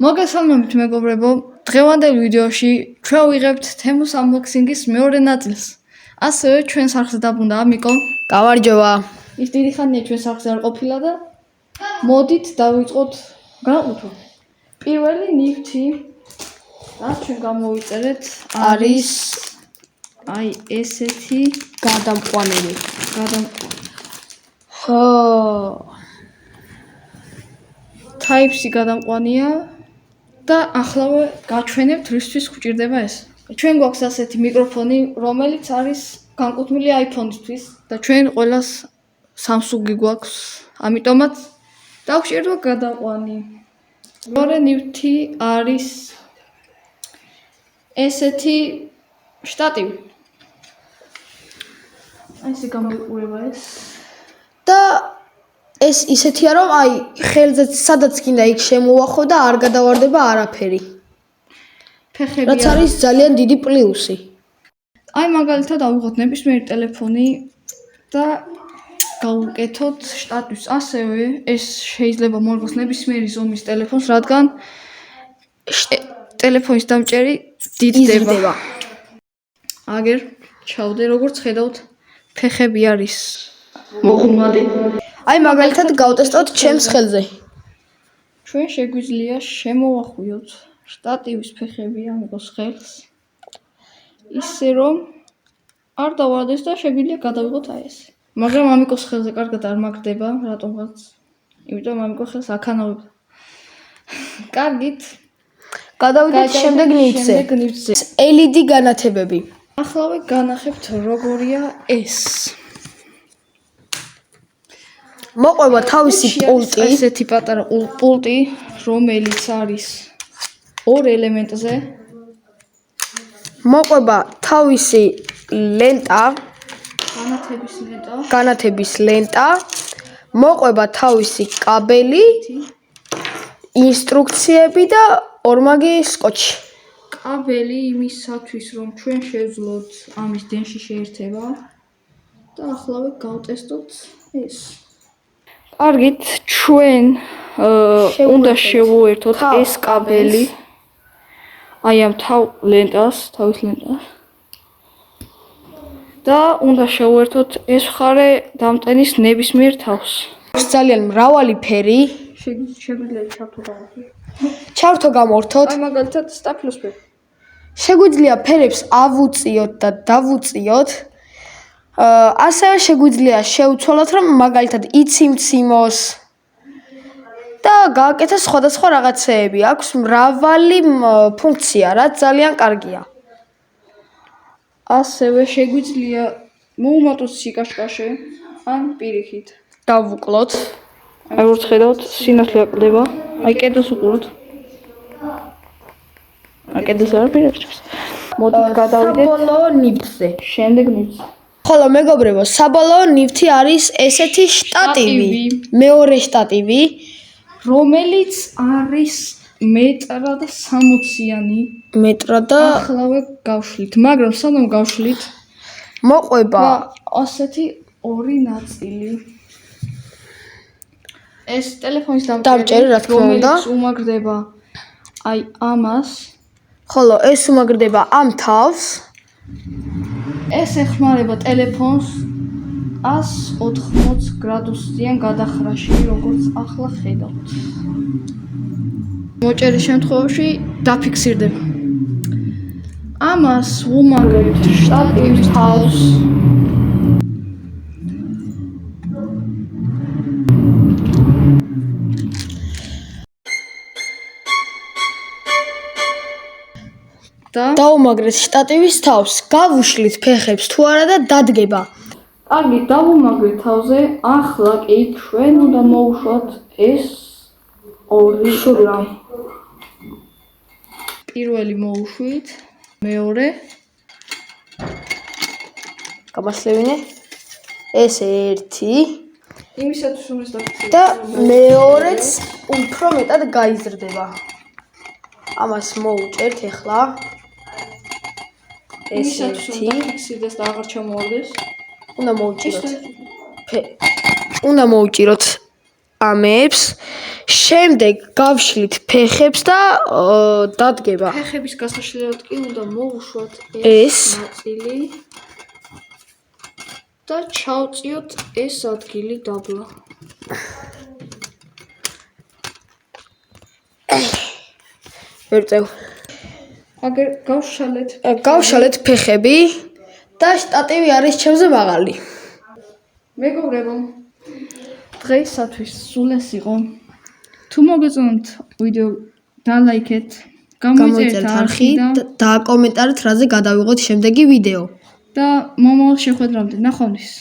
მოგესალმებით მეგობრებო, დღევანდელ ვიდეოში ჩვენ ვიღებთ თემუს unboxing-ის მეორე ნაწილს. ასევე ჩვენ სახლს დაბრუნდა ამიკო. გამარჯობა. ის დიდი ხანია ჩვენ სახლს არ ყოფილა და მოდით დავიწყოთ გაყუთო. პირველი ნივთი რაც ჩვენ გამოვიწერეთ არის აი ესეთი გადამყვანელი. Type-C გადამყვანია დაახლავე გაჩვენებთ რისთვის გვჭირდება ეს. ჩვენ გვაქვს ასეთი მიკროფონი, რომელიც არის განკუთვნილი iPhone-ისთვის და ჩვენ ყველას Samsung-ი გვაქვს, ამიტომაც დაგვჭირდება გადამყვანი. მეორე ნივთი არის ესეთი შტატივი. აი ესე გამიყურება ეს. და ეს ისეთია რომ აი ხელზე სადაც კიდე იქ შემოვახო და არ გადავარდება არაფერი. ფეხები რაც არის ძალიან დიდი პლუსი. აი მაგალითად ავიღოთ ნებისმიერი ტელეფონი და გავუკეთოთ შტატვის. ასევე ეს შეიძლება მოიგოს ნებისმიერი ზომის ტელეფონს, რადგან ტელეფონის დამჭერი დიდდება. აგერ ჩავდე, როგორც ხედავთ, ფეხები არის მოღრმადი. აი მაგალითად გავტესტოთ ჩემს ხელზე. ჩვენ შეგვიძლია შემოვახვიოთ შტატივის ფეხები ამის ხელს. ისე რომ არ დავარდეს და შეგვიძლია გადავიღოთ აი ეს. მაგრამ ამიკოს ხელზე კარგად არ მაგდება, რატომღაც. იმიტომ ამიკო ხელს აქანავებ. კარგით. გადავიდეთ შემდეგ ნივთზე. LED განათებები. ახლავე განახებთ როგორია ეს. მოყვება თავისი პულტი, ესეთი პატარა პულტი, რომელიც არის ორ ელემენტზე. მოყვება თავისი ლენტა, განათების ლენტა, მოყვება თავისი კაბელი, ინსტრუქციები და ორმაგი სკოჩი. კაბელი იმისათვის, რომ ჩვენ შევძლოთ ამის დენში შეერთება და ახლავე გავტესტოთ ეს. კარგით, ჩვენ უნდა შევუერთოთ ეს კაბელი აი ამ თავის ლენტას და უნდა შევუერთოთ ეს მხარე დამტენის ნებისმიერ თავს. ძალიან მრავალი ფერი. შეგვიძლია ჩავთო გამორთოთ. აი მაგალითად სტაფილოს ფერი. შეგვიძლია ფერებს ავუწიოთ და დავუწიოთ. ასევე შეგვიძლია შევცვალოთ, რომ მაგალითად იციმციმოს და გააკეთოს სხვადასხვა რაღაცეები. აქვს მრავალი ფუნქცია, რაც ძალიან კარგია. ასევე შეგვიძლია მოუმატოთ სიკაშკაშე ან პირიქით. დავუკლოთ. აი როგორც ხედავთ, სინათლე აკლდება. აი კედელს უყუროთ. აი კედელს არ პირიქს. მოდით გადავიდეთ საბოლოო ნივთზე. შემდეგ ნივთზე. ხოლო მეგობრებო, საბოლოო ნივთი არის ესეთი შტატივი. მეორე შტატივი, რომელიც არის მეტრად 60-იანი. ახლავე გავშლით, მაგრამ სანამ გავშლით, მოყვება ასეთი ორი ნაწილი. ეს ტელეფონის დამჭერი, რა თქმა უნდა, უმაგრდება აი ამას. ხოლო ეს უმაგრდება ამ თავს. ეს ეხმარება ტელეფონს 180 გრადუსიან გადახრაში, როგორც ახლა ხედავთ. მოჭერის შემთხვევაში დაფიქსირდება. ამას ვუმაგრებთ შტატივის თავს. დავუმაგრეთ შტატივის თავს, გავუშლით ფეხებს თუ არა და დადგება. კარგი, დავუმაგრეთ თავზე, ახლა კი ჩვენ უნდა მოვუშვათ ეს ორი რამ. პირველი მოვუშვით, მეორე გამასლევინე. ეს ერთი იმისათვის რომ ეს დაფიქსირდეს და მეორეც უფრო მეტად გაიზრდება. ამას მოვუჭერთ ახლა. ეს ერთი დაფიქსირდეს და აღარ ჩამოვარდეს. უნდა მოვუჭიროთ ამებს. შემდეგ გავშლით ფეხებს და დადგება. ფეხების გასაშლელად კი უნდა მოვუშვათ ეს ნაწილი და ჩავწიოთ ეს ადგილი დაბლა. ვერწევ. აგერ გავშალეთ გავშალეთ ფეხები და შტატივი არის ჩემზე მაღალი. მეგობრებო, დღეისათვის სულ ეს იყო. თუ მოგეწონათ ვიდეო, დალაიქეთ, გამოიწერეთ არხი და კომენტარით რაზე გადავიღოთ შემდეგი ვიდეო. და მომავალ შეხვედრამდე ნახვამდის.